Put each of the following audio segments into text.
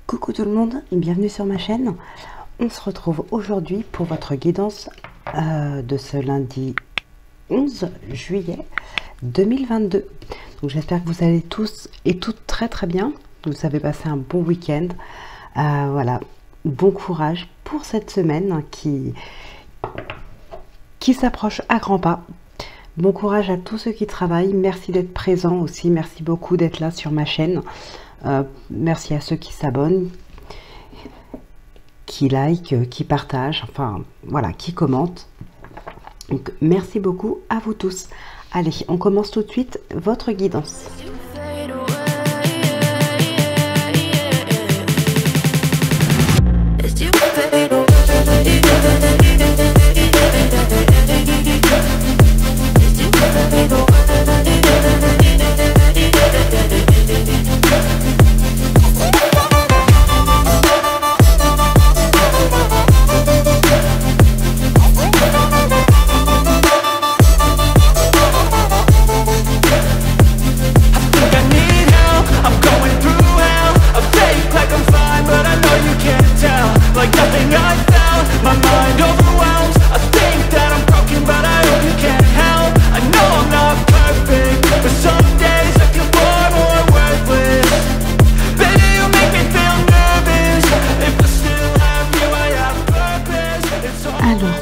Coucou tout le monde, bienvenue sur ma chaîne. On se retrouve aujourd'hui pour votre guidance de ce lundi 11 juillet 2022. Donc j'espère que vous allez tous et toutes très bien. Vous avez passé un bon week-end. Voilà, bon courage pour cette semaine qui s'approche à grands pas. Bon courage à tous ceux qui travaillent. Merci d'être présents aussi. Merci beaucoup d'être là sur ma chaîne. Merci à ceux qui s'abonnent, qui like, qui partagent, enfin voilà, qui commentent. Donc merci beaucoup à vous tous. Allez, on commence tout de suite votre guidance.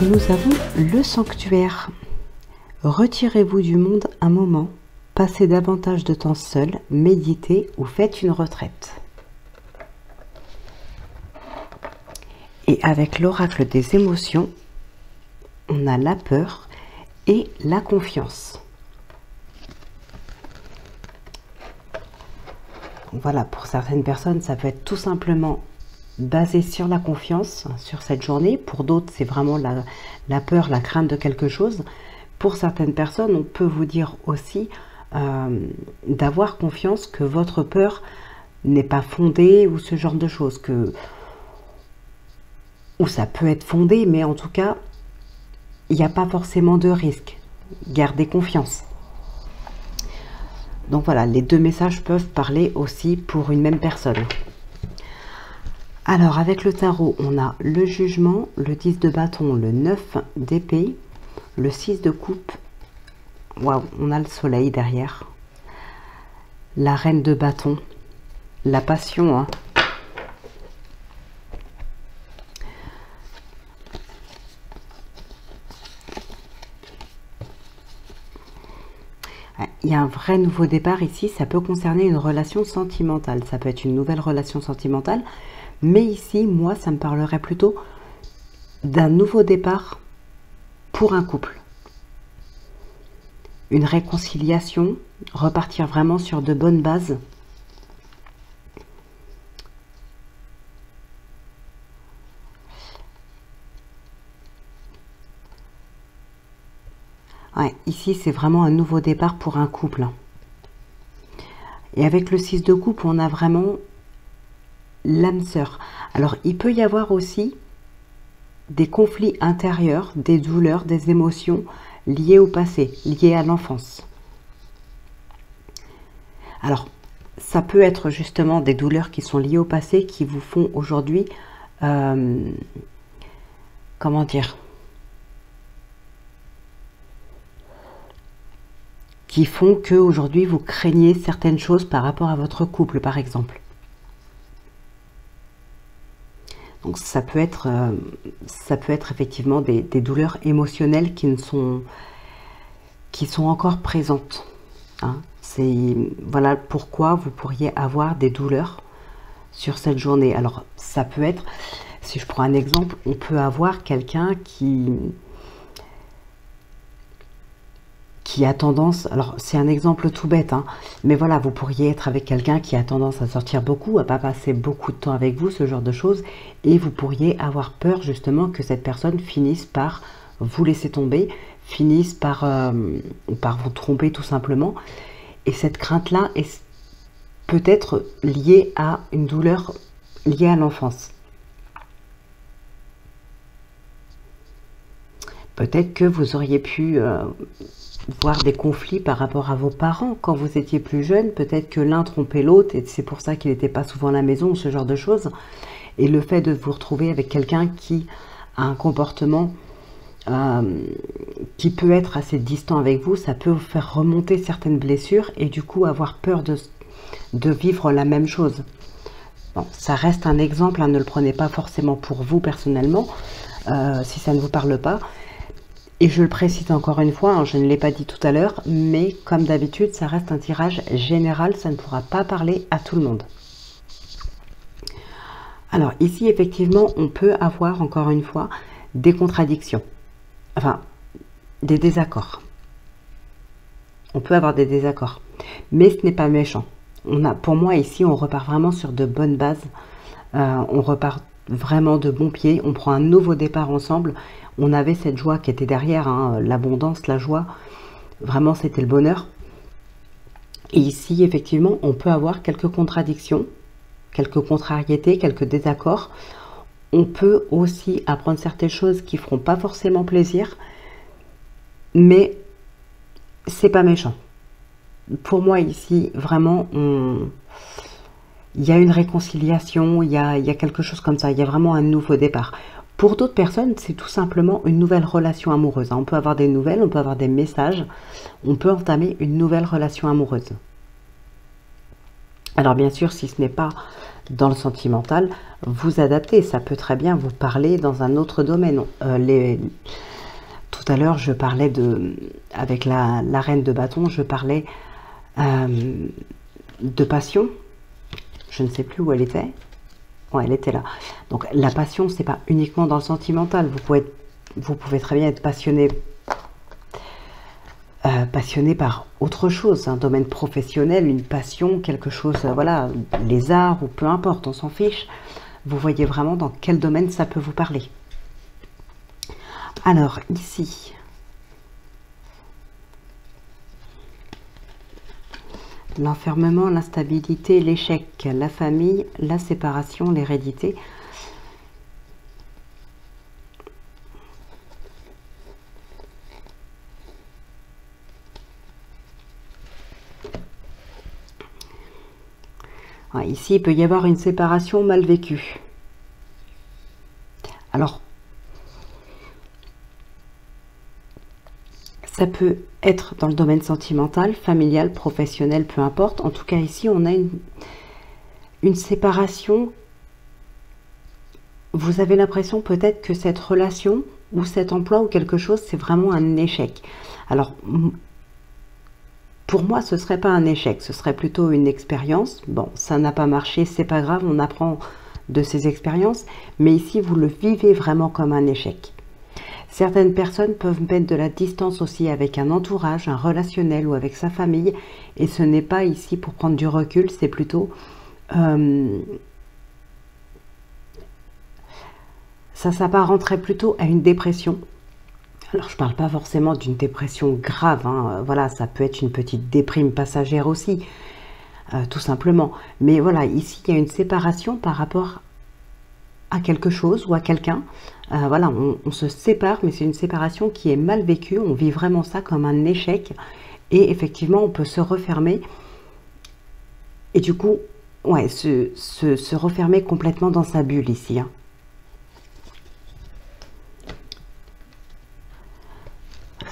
Nous avons le sanctuaire. Retirez-vous du monde un moment, passez davantage de temps seul, méditez ou faites une retraite. Et avec l'oracle des émotions, on a la peur et la confiance. Voilà, pour certaines personnes, ça peut être tout simplement basé sur la confiance, sur cette journée. Pour d'autres, c'est vraiment la peur, la crainte de quelque chose. Pour certaines personnes, on peut vous dire aussi d'avoir confiance que votre peur n'est pas fondée ou ce genre de choses. Ou ça peut être fondé, mais en tout cas, il n'y a pas forcément de risque. Gardez confiance. Donc voilà, les deux messages peuvent parler aussi pour une même personne. Alors, avec le tarot, on a le jugement, le 10 de bâton, le 9 d'épée, le 6 de coupe. Waouh, on a le soleil derrière. La reine de bâton, la passion. Hein. Il y a un vrai nouveau départ ici. Ça peut concerner une relation sentimentale. Ça peut être une nouvelle relation sentimentale. Mais ici, moi, ça me parlerait plutôt d'un nouveau départ pour un couple. Une réconciliation, repartir vraiment sur de bonnes bases. Ouais, ici, c'est vraiment un nouveau départ pour un couple. Et avec le 6 de coupe, on a vraiment l'âme sœur. Alors, il peut y avoir aussi des conflits intérieurs, des douleurs, des émotions liées au passé, liées à l'enfance. Alors, ça peut être justement des douleurs qui sont liées au passé, qui vous font aujourd'hui, comment dire, qui font que aujourd'hui vous craignez certaines choses par rapport à votre couple, par exemple. Donc ça peut être effectivement des douleurs émotionnelles qui sont encore présentes. Hein. Voilà pourquoi vous pourriez avoir des douleurs sur cette journée. Alors ça peut être, si je prends un exemple, on peut avoir quelqu'un qui a tendance, alors c'est un exemple tout bête, hein, mais voilà, vous pourriez être avec quelqu'un qui a tendance à sortir beaucoup, à pas passer beaucoup de temps avec vous, ce genre de choses, et vous pourriez avoir peur justement que cette personne finisse par vous laisser tomber, finisse par vous tromper tout simplement, et cette crainte-là est peut-être liée à une douleur liée à l'enfance. Peut-être que vous auriez pu voir des conflits par rapport à vos parents. Quand vous étiez plus jeune, peut-être que l'un trompait l'autre et c'est pour ça qu'il n'était pas souvent à la maison, ce genre de choses. Et le fait de vous retrouver avec quelqu'un qui a un comportement qui peut être assez distant avec vous, ça peut vous faire remonter certaines blessures et du coup avoir peur de vivre la même chose. Bon, ça reste un exemple, hein, ne le prenez pas forcément pour vous personnellement, si ça ne vous parle pas. Et je le précise encore une fois, hein, je ne l'ai pas dit tout à l'heure, mais comme d'habitude, ça reste un tirage général, ça ne pourra pas parler à tout le monde. Alors ici, effectivement, on peut avoir, encore une fois, des contradictions. Enfin, des désaccords. On peut avoir des désaccords. Mais ce n'est pas méchant. Pour moi, ici, on repart vraiment sur de bonnes bases. On repart vraiment de bons pieds. On prend un nouveau départ ensemble. On avait cette joie qui était derrière, hein, l'abondance, la joie. Vraiment, c'était le bonheur. Et ici, effectivement, on peut avoir quelques contradictions, quelques contrariétés, quelques désaccords. On peut aussi apprendre certaines choses qui ne feront pas forcément plaisir, mais c'est pas méchant. Pour moi, ici, vraiment, il y a une réconciliation, il y a quelque chose comme ça, il y a vraiment un nouveau départ. Pour d'autres personnes, c'est tout simplement une nouvelle relation amoureuse. On peut avoir des nouvelles, on peut avoir des messages, on peut entamer une nouvelle relation amoureuse. Alors bien sûr, si ce n'est pas dans le sentimental, vous adaptez. Ça peut très bien vous parler dans un autre domaine. Tout à l'heure, je parlais avec la reine de bâton, je parlais de passion. Je ne sais plus où elle était. Ouais, elle était là. Donc la passion, c'est pas uniquement dans le sentimental. Vous pouvez très bien être passionné par autre chose, un domaine professionnel, une passion, quelque chose, voilà, les arts ou peu importe, on s'en fiche. Vous voyez vraiment dans quel domaine ça peut vous parler. Alors ici, l'enfermement, l'instabilité, l'échec, la famille, la séparation, l'hérédité. Ici, il peut y avoir une séparation mal vécue. Alors, ça peut être dans le domaine sentimental, familial, professionnel, peu importe. En tout cas, ici, on a une séparation. Vous avez l'impression peut-être que cette relation ou cet emploi ou quelque chose, c'est vraiment un échec. Alors, pour moi, ce ne serait pas un échec, ce serait plutôt une expérience. Bon, ça n'a pas marché, c'est pas grave, on apprend de ces expériences. Mais ici, vous le vivez vraiment comme un échec. Certaines personnes peuvent mettre de la distance aussi avec un entourage, un relationnel ou avec sa famille. Et ce n'est pas ici pour prendre du recul, c'est plutôt... ça s'apparenterait plutôt à une dépression. Alors, je ne parle pas forcément d'une dépression grave, hein. Voilà, ça peut être une petite déprime passagère aussi, tout simplement. Mais voilà, ici, il y a une séparation par rapport à quelque chose ou à quelqu'un. Voilà, on se sépare, mais c'est une séparation qui est mal vécue. On vit vraiment ça comme un échec. Et effectivement, on peut se refermer. Et du coup, ouais, se refermer complètement dans sa bulle ici, hein.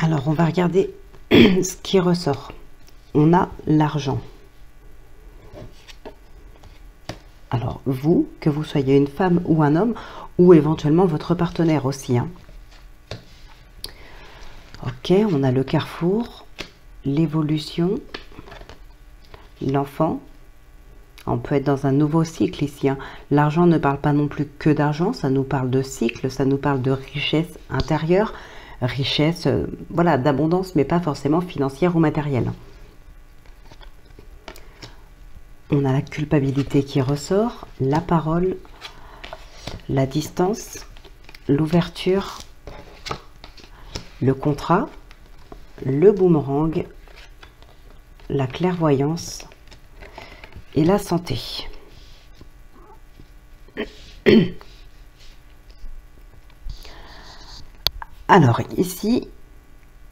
Alors, on va regarder ce qui ressort. On a l'argent. Alors, vous, que vous soyez une femme ou un homme, ou éventuellement votre partenaire aussi, hein. Ok, on a le carrefour, l'évolution, l'enfant. On peut être dans un nouveau cycle ici, hein. L'argent ne parle pas non plus que d'argent, ça nous parle de cycle, ça nous parle de richesse intérieure, richesse, voilà, d'abondance, mais pas forcément financière ou matérielle. On a la culpabilité qui ressort, la parole, la distance, l'ouverture, le contrat, le boomerang, la clairvoyance et la santé. Alors ici,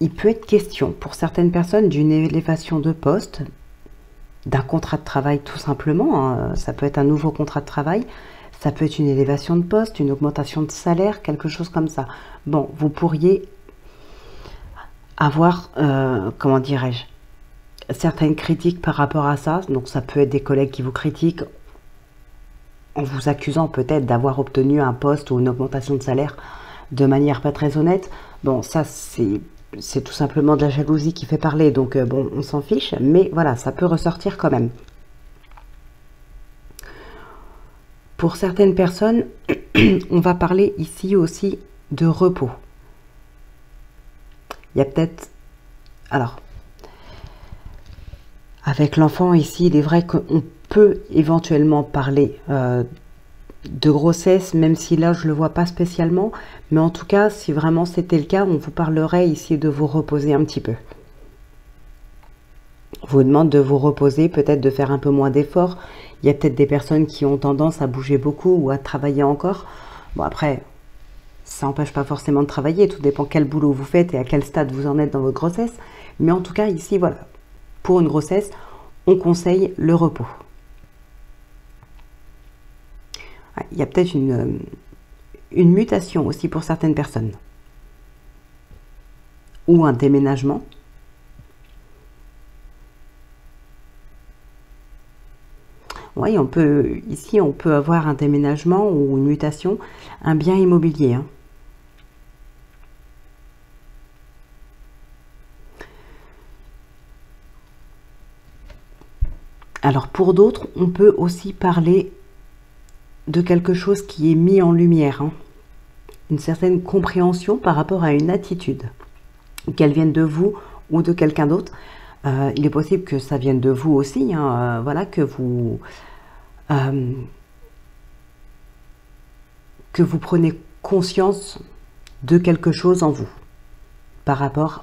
il peut être question pour certaines personnes d'une élévation de poste, d'un contrat de travail tout simplement, hein. Ça peut être un nouveau contrat de travail, ça peut être une élévation de poste, une augmentation de salaire, quelque chose comme ça. Bon, vous pourriez avoir, comment dirais-je, certaines critiques par rapport à ça. Donc ça peut être des collègues qui vous critiquent en vous accusant peut-être d'avoir obtenu un poste ou une augmentation de salaire de manière pas très honnête. Bon, ça c'est tout simplement de la jalousie qui fait parler, donc bon, on s'en fiche, mais voilà, ça peut ressortir quand même. Pour certaines personnes, on va parler ici aussi de repos. Il y a peut-être... Alors, avec l'enfant ici, il est vrai qu'on peut éventuellement parler de grossesse, même si là je ne le vois pas spécialement, mais en tout cas si vraiment c'était le cas, on vous parlerait ici de vous reposer un petit peu. On vous demande de vous reposer, peut-être de faire un peu moins d'efforts. Il y a peut-être des personnes qui ont tendance à bouger beaucoup ou à travailler encore. Bon, après, ça n'empêche pas forcément de travailler, tout dépend quel boulot vous faites et à quel stade vous en êtes dans votre grossesse, mais en tout cas ici, voilà, pour une grossesse, on conseille le repos. Il y a peut-être une mutation aussi pour certaines personnes. Ou un déménagement. Oui, ici on peut avoir un déménagement ou une mutation, un bien immobilier. Hein. Alors pour d'autres, on peut aussi parler de quelque chose qui est mis en lumière, hein. Une certaine compréhension par rapport à une attitude, qu'elle vienne de vous ou de quelqu'un d'autre. Il est possible que ça vienne de vous aussi, hein, voilà, que vous prenez conscience de quelque chose en vous, par rapport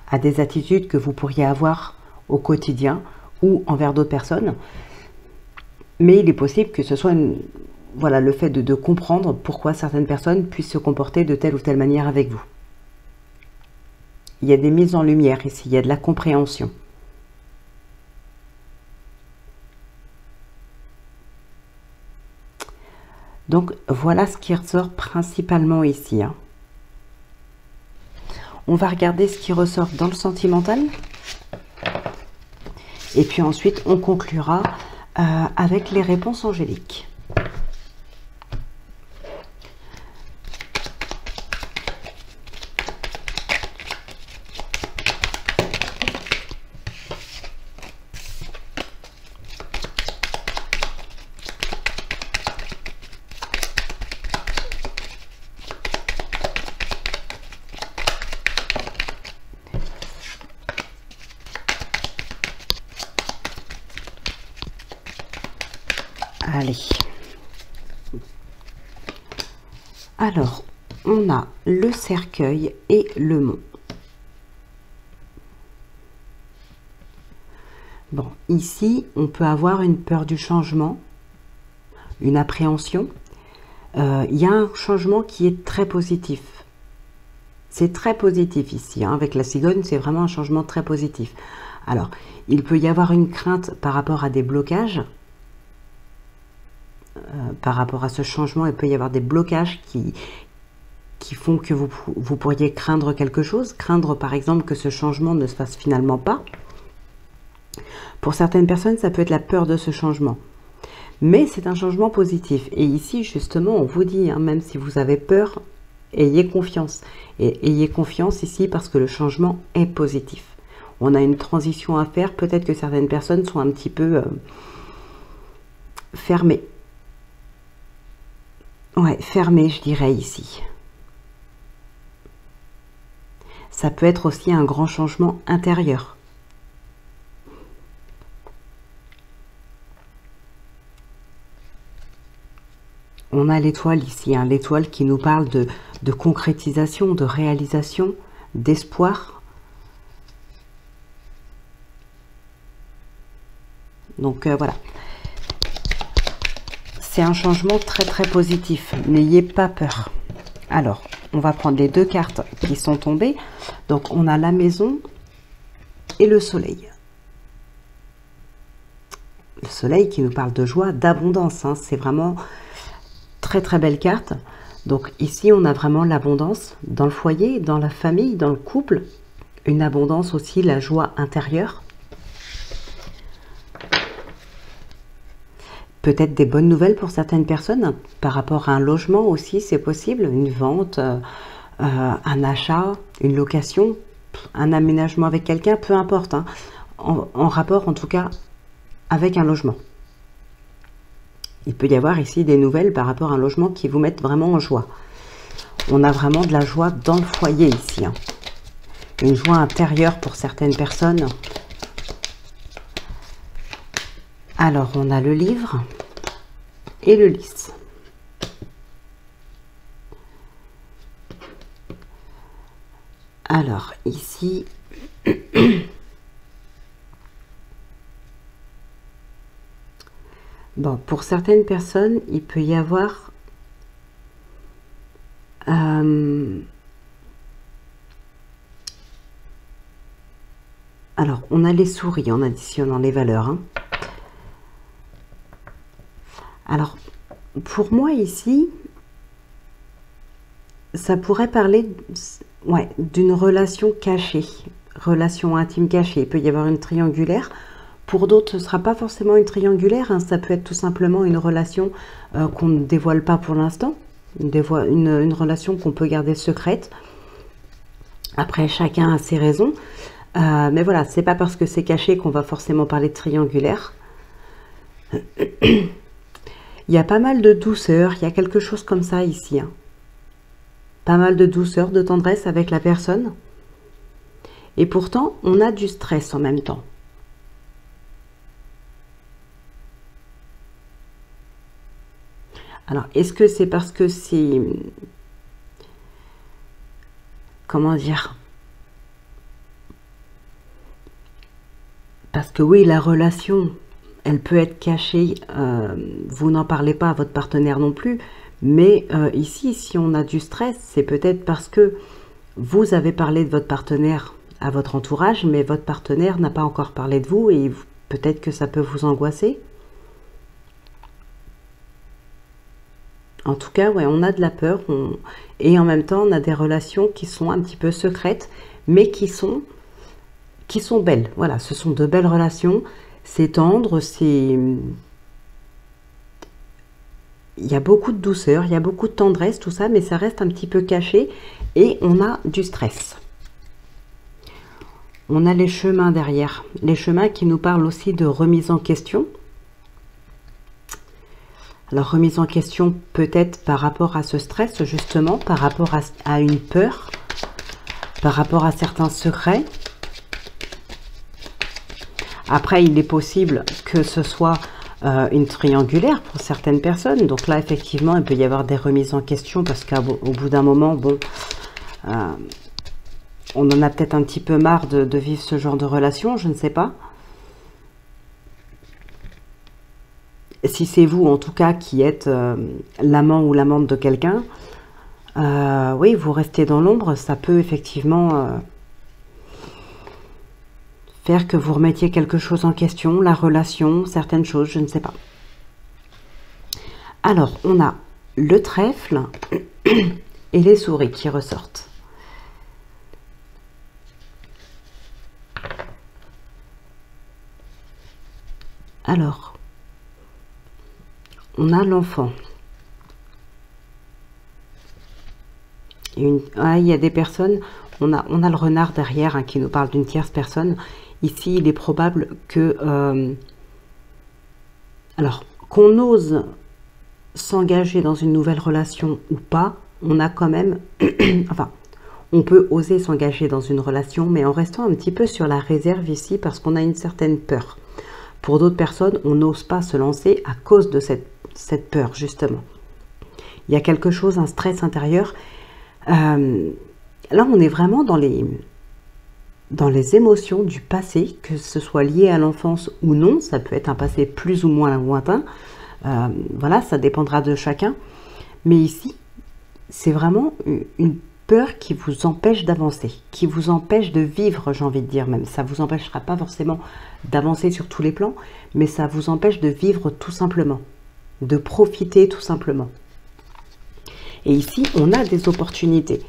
à des attitudes que vous pourriez avoir au quotidien ou envers d'autres personnes. Mais il est possible que ce soit voilà, le fait de comprendre pourquoi certaines personnes puissent se comporter de telle ou telle manière avec vous. Il y a des mises en lumière ici, il y a de la compréhension. Donc voilà ce qui ressort principalement ici. Hein. On va regarder ce qui ressort dans le sentimental. Et puis ensuite, on conclura avec les réponses angéliques. Allez. Alors, on a le cercueil et le mont. Bon, ici, on peut avoir une peur du changement, une appréhension. Il y a un changement qui est très positif. C'est très positif ici, hein. Avec la cigogne, c'est vraiment un changement très positif. Alors, il peut y avoir une crainte par rapport à des blocages. Par rapport à ce changement, il peut y avoir des blocages qui font que vous pourriez craindre quelque chose. Craindre, par exemple, que ce changement ne se fasse finalement pas. Pour certaines personnes, ça peut être la peur de ce changement. Mais c'est un changement positif. Et ici, justement, on vous dit, hein, même si vous avez peur, ayez confiance. Et ayez confiance ici parce que le changement est positif. On a une transition à faire. Peut-être que certaines personnes sont un petit peu fermées. Ouais, fermées, je dirais ici. Ça peut être aussi un grand changement intérieur. On a l'étoile ici, hein, l'étoile qui nous parle de concrétisation, de réalisation, d'espoir. Donc voilà. C'est un changement très très positif. N'ayez pas peur. Alors, on va prendre les deux cartes qui sont tombées. Donc, on a la maison et le soleil. Le soleil qui nous parle de joie, d'abondance. Hein. C'est vraiment très, très belle carte. Donc, ici, on a vraiment l'abondance dans le foyer, dans la famille, dans le couple. Une abondance aussi, la joie intérieure. Peut-être des bonnes nouvelles pour certaines personnes par rapport à un logement aussi, c'est possible, une vente, un achat, une location, un aménagement avec quelqu'un, peu importe, hein, en rapport en tout cas avec un logement. Il peut y avoir ici des nouvelles par rapport à un logement qui vous mettent vraiment en joie. On a vraiment de la joie dans le foyer ici, hein. Une joie intérieure pour certaines personnes. Alors, on a le livre et le lys. Alors, ici, bon, pour certaines personnes, il peut y avoir alors, on a les souris en additionnant les valeurs, hein. Alors, pour moi ici, ça pourrait parler d'une relation cachée, relation intime cachée. Il peut y avoir une triangulaire. Pour d'autres, ce ne sera pas forcément une triangulaire, hein. Ça peut être tout simplement une relation qu'on ne dévoile pas pour l'instant, une relation qu'on peut garder secrète. Après, chacun a ses raisons. Mais voilà, c'est pas parce que c'est caché qu'on va forcément parler de triangulaire. Il y a pas mal de douceur, il y a quelque chose comme ça ici, hein. Pas mal de douceur, de tendresse avec la personne. Et pourtant, on a du stress en même temps. Alors, est-ce que c'est parce que c'est... Comment dire? Parce que oui, la relation, elle peut être cachée, vous n'en parlez pas à votre partenaire non plus, mais ici, si on a du stress, c'est peut-être parce que vous avez parlé de votre partenaire à votre entourage, mais votre partenaire n'a pas encore parlé de vous et peut-être que ça peut vous angoisser. En tout cas, ouais, on a de la peur et en même temps, on a des relations qui sont un petit peu secrètes, mais qui sont belles. Voilà, ce sont de belles relations. C'est tendre, il y a beaucoup de douceur, il y a beaucoup de tendresse, tout ça, mais ça reste un petit peu caché et on a du stress. On a les chemins derrière. Les chemins qui nous parlent aussi de remise en question. Alors, remise en question peut-être par rapport à ce stress, justement, par rapport à une peur, par rapport à certains secrets. Après, il est possible que ce soit une triangulaire pour certaines personnes. Donc là, effectivement, il peut y avoir des remises en question parce qu'au bout d'un moment, bon, on en a peut-être un petit peu marre de vivre ce genre de relation, je ne sais pas. Si c'est vous, en tout cas, qui êtes l'amant ou l'amante de quelqu'un, oui, vous restez dans l'ombre, ça peut effectivement faire que vous remettiez quelque chose en question, la relation, certaines choses, je ne sais pas. Alors, on a le trèfle et les souris qui ressortent. Alors, on a l'enfant. Il y a des personnes, on a le renard derrière hein, qui nous parle d'une tierce personne. Ici, il est probable que, alors, qu'on ose s'engager dans une nouvelle relation ou pas, on a quand même, enfin, on peut oser s'engager dans une relation, mais en restant un petit peu sur la réserve ici, parce qu'on a une certaine peur. Pour d'autres personnes, on n'ose pas se lancer à cause de cette peur, justement. Il y a quelque chose, un stress intérieur. Là, on est vraiment dans les émotions du passé, que ce soit lié à l'enfance ou non. Ça peut être un passé plus ou moins lointain. Voilà, ça dépendra de chacun. Mais ici, c'est vraiment une peur qui vous empêche d'avancer, qui vous empêche de vivre, j'ai envie de dire même. Ça vous empêchera pas forcément d'avancer sur tous les plans, mais ça vous empêche de vivre tout simplement, de profiter tout simplement. Et ici, on a des opportunités.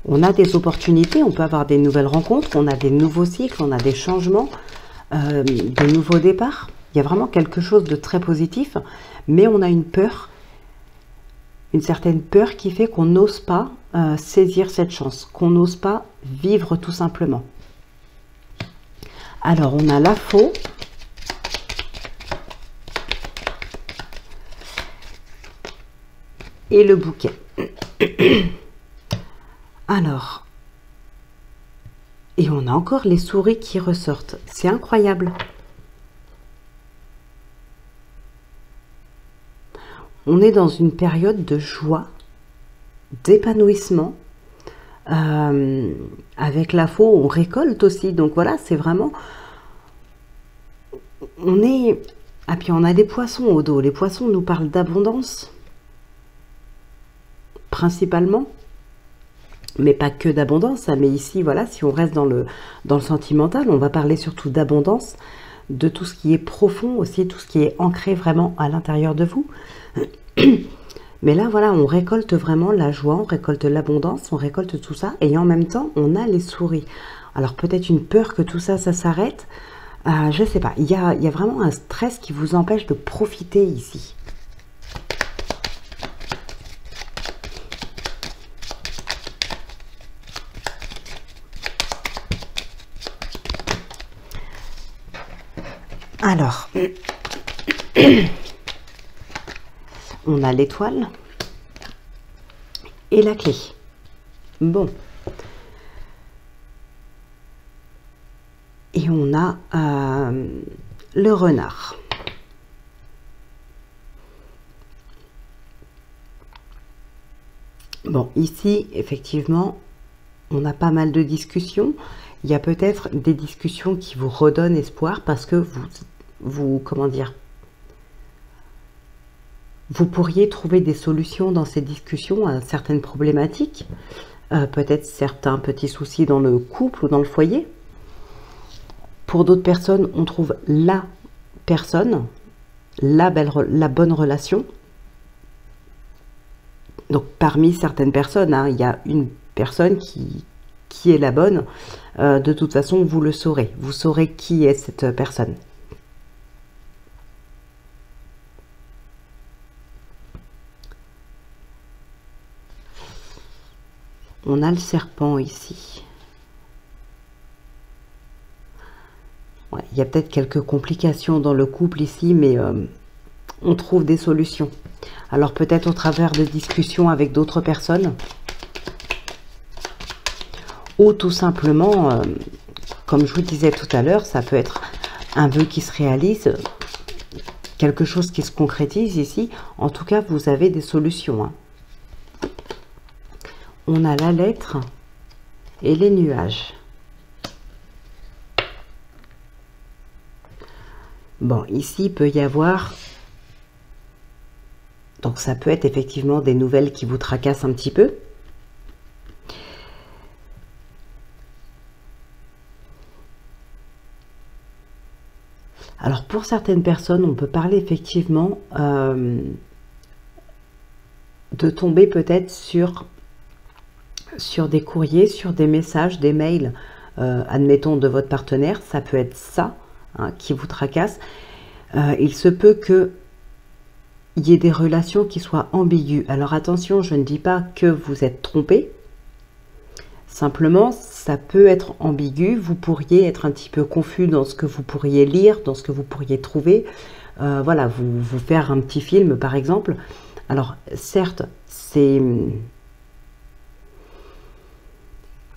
On a des opportunités, on peut avoir des nouvelles rencontres, on a des nouveaux cycles, on a des changements, de nouveaux départs. Il y a vraiment quelque chose de très positif, mais on a une peur, une certaine peur qui fait qu'on n'ose pas saisir cette chance, qu'on n'ose pas vivre tout simplement. Alors, on a la faux. Et le bouquet. Alors, et on a encore les souris qui ressortent. C'est incroyable. On est dans une période de joie, d'épanouissement. Avec la faux, on récolte aussi. Donc voilà, c'est vraiment... On est... Ah, puis on a des poissons au dos. Les poissons nous parlent d'abondance. Principalement. Mais pas que d'abondance. Mais ici, voilà, si on reste dans le sentimental, on va parler surtout d'abondance. De tout ce qui est profond aussi, tout ce qui est ancré vraiment à l'intérieur de vous. Mais là, voilà, on récolte vraiment la joie, on récolte l'abondance, on récolte tout ça. Et en même temps, on a les souris. Alors peut-être une peur que tout ça, ça s'arrête. Je ne sais pas. Il y a vraiment un stress qui vous empêche de profiter ici. Alors, on a l'étoile et la clé. Bon. Et on a le renard. Bon, ici, effectivement, on a pas mal de discussions. Il y a peut-être des discussions qui vous redonnent espoir parce que comment dire, vous pourriez trouver des solutions dans ces discussions à certaines problématiques, peut-être certains petits soucis dans le couple ou dans le foyer. Pour d'autres personnes, on trouve la personne, la bonne relation. Donc parmi certaines personnes, hein, il y a une personne qui est la bonne. De toute façon, vous le saurez. Vous saurez qui est cette personne. On a le serpent ici. Ouais, il y a peut-être quelques complications dans le couple ici, mais on trouve des solutions. Alors peut-être au travers de discussions avec d'autres personnes. Ou tout simplement, comme je vous disais tout à l'heure, ça peut être un vœu qui se réalise, quelque chose qui se concrétise ici. En tout cas, vous avez des solutions, hein. On a la lettre et les nuages. Bon, ici, il peut y avoir... Donc, ça peut être effectivement des nouvelles qui vous tracassent un petit peu. Alors, pour certaines personnes, on peut parler effectivement de tomber peut-être sur des courriers, sur des messages, des mails, admettons, de votre partenaire. Ça peut être ça, hein, qui vous tracasse. Il se peut qu'il y ait des relations qui soient ambiguës. Alors attention, je ne dis pas que vous êtes trompé. Simplement, ça peut être ambigu. Vous pourriez être un petit peu confus dans ce que vous pourriez lire, dans ce que vous pourriez trouver. Voilà, vous faire un petit film, par exemple. Alors, certes, c'est...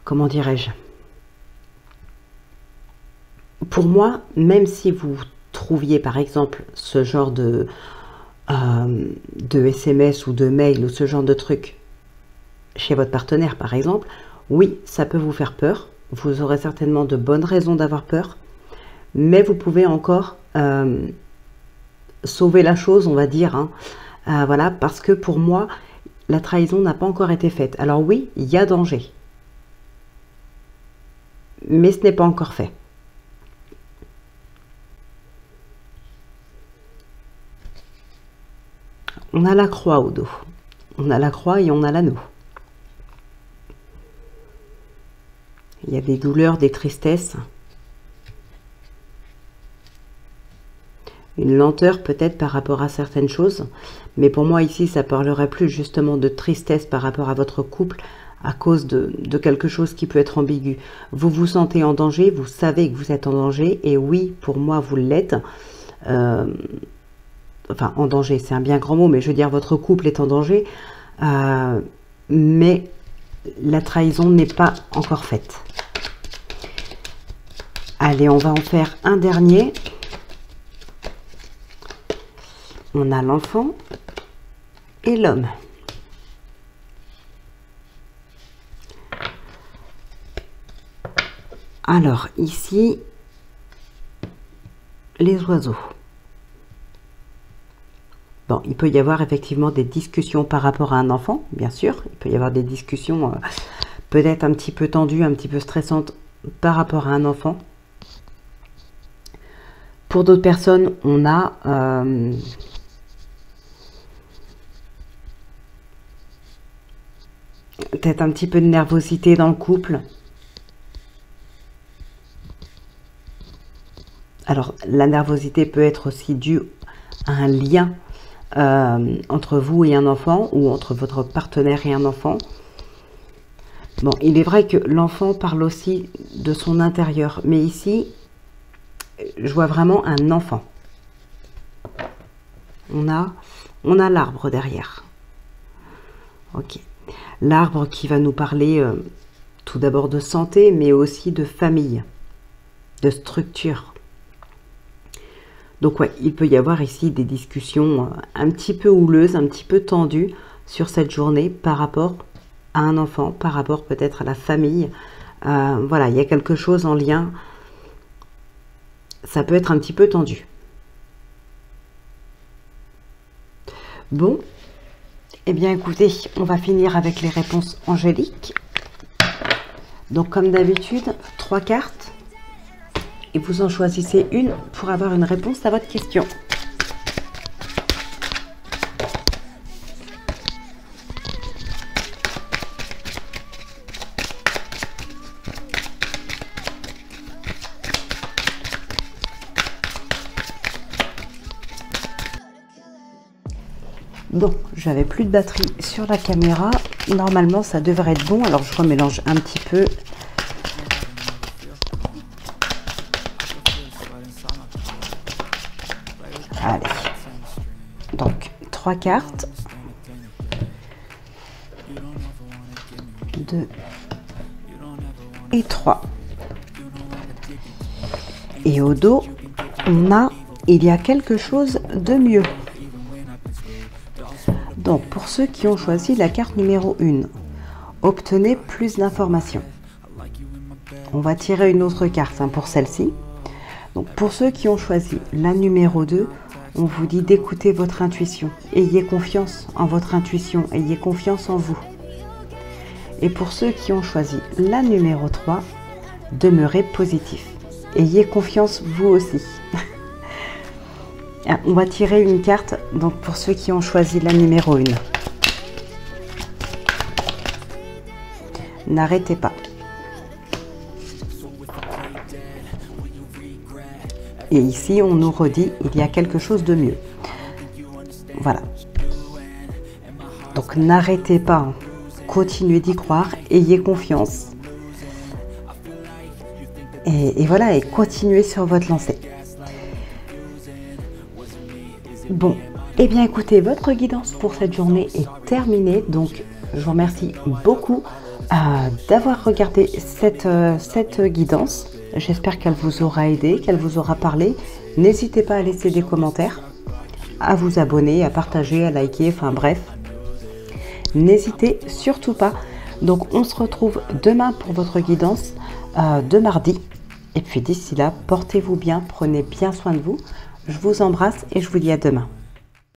Comment dirais-je? Pour moi, même si vous trouviez, par exemple, ce genre de SMS ou de mail ou ce genre de truc chez votre partenaire, par exemple, oui, ça peut vous faire peur. Vous aurez certainement de bonnes raisons d'avoir peur. Mais vous pouvez encore sauver la chose, on va dire, hein, Voilà, parce que pour moi, la trahison n'a pas encore été faite. Alors oui, il y a danger. Mais ce n'est pas encore fait. On a la croix au dos. On a la croix et on a l'anneau. Il y a des douleurs, des tristesses. Une lenteur peut-être par rapport à certaines choses. Mais pour moi ici, ça parlerait plus justement de tristesse par rapport à votre couple à cause de quelque chose qui peut être ambigu. Vous vous sentez en danger, vous savez que vous êtes en danger. Et oui, pour moi, vous l'êtes. Enfin, en danger, c'est un bien grand mot, mais je veux dire, votre couple est en danger. Mais la trahison n'est pas encore faite. Allez, on va en faire un dernier. On a l'enfant et l'homme. Alors, ici, les oiseaux. Bon, il peut y avoir effectivement des discussions par rapport à un enfant, bien sûr. Il peut y avoir des discussions peut-être un petit peu tendues, un petit peu stressantes par rapport à un enfant. Pour d'autres personnes, on a peut-être un petit peu de nervosité dans le couple. Alors, la nervosité peut être aussi due à un lien entre vous et un enfant, ou entre votre partenaire et un enfant. Bon, il est vrai que l'enfant parle aussi de son intérieur, mais ici, je vois vraiment un enfant. On a l'arbre derrière. Ok. L'arbre qui va nous parler tout d'abord de santé, mais aussi de famille, de structure. Donc ouais, il peut y avoir ici des discussions un petit peu houleuses, un petit peu tendues sur cette journée par rapport à un enfant, par rapport peut-être à la famille. Voilà, il y a quelque chose en lien. Ça peut être un petit peu tendu. Bon, eh bien écoutez, on va finir avec les réponses angéliques. Donc comme d'habitude, 3 cartes. Et vous en choisissez une pour avoir une réponse à votre question. Bon, j'avais plus de batterie sur la caméra. Normalement, ça devrait être bon. Alors, je remélange un petit peu. Allez. Donc, 3 cartes. 2 et 3. Et au dos, on a « Il y a quelque chose de mieux ». Donc, pour ceux qui ont choisi la carte numéro 1, obtenez plus d'informations. On va tirer une autre carte pour celle-ci. Donc, pour ceux qui ont choisi la numéro 2, on vous dit d'écouter votre intuition. Ayez confiance en votre intuition, ayez confiance en vous. Et pour ceux qui ont choisi la numéro 3, demeurez positif. Ayez confiance vous aussi. On va tirer une carte donc pour ceux qui ont choisi la numéro 1. N'arrêtez pas. Et ici, on nous redit, il y a quelque chose de mieux. Voilà. Donc, n'arrêtez pas. Continuez d'y croire. Ayez confiance. Et voilà, et continuez sur votre lancée. Bon, eh bien écoutez, votre guidance pour cette journée est terminée. Donc, je vous remercie beaucoup d'avoir regardé cette guidance. J'espère qu'elle vous aura aidé, qu'elle vous aura parlé. N'hésitez pas à laisser des commentaires, à vous abonner, à partager, à liker, enfin bref. N'hésitez surtout pas. Donc on se retrouve demain pour votre guidance de mardi. Et puis d'ici là, portez-vous bien, prenez bien soin de vous. Je vous embrasse et je vous dis à demain.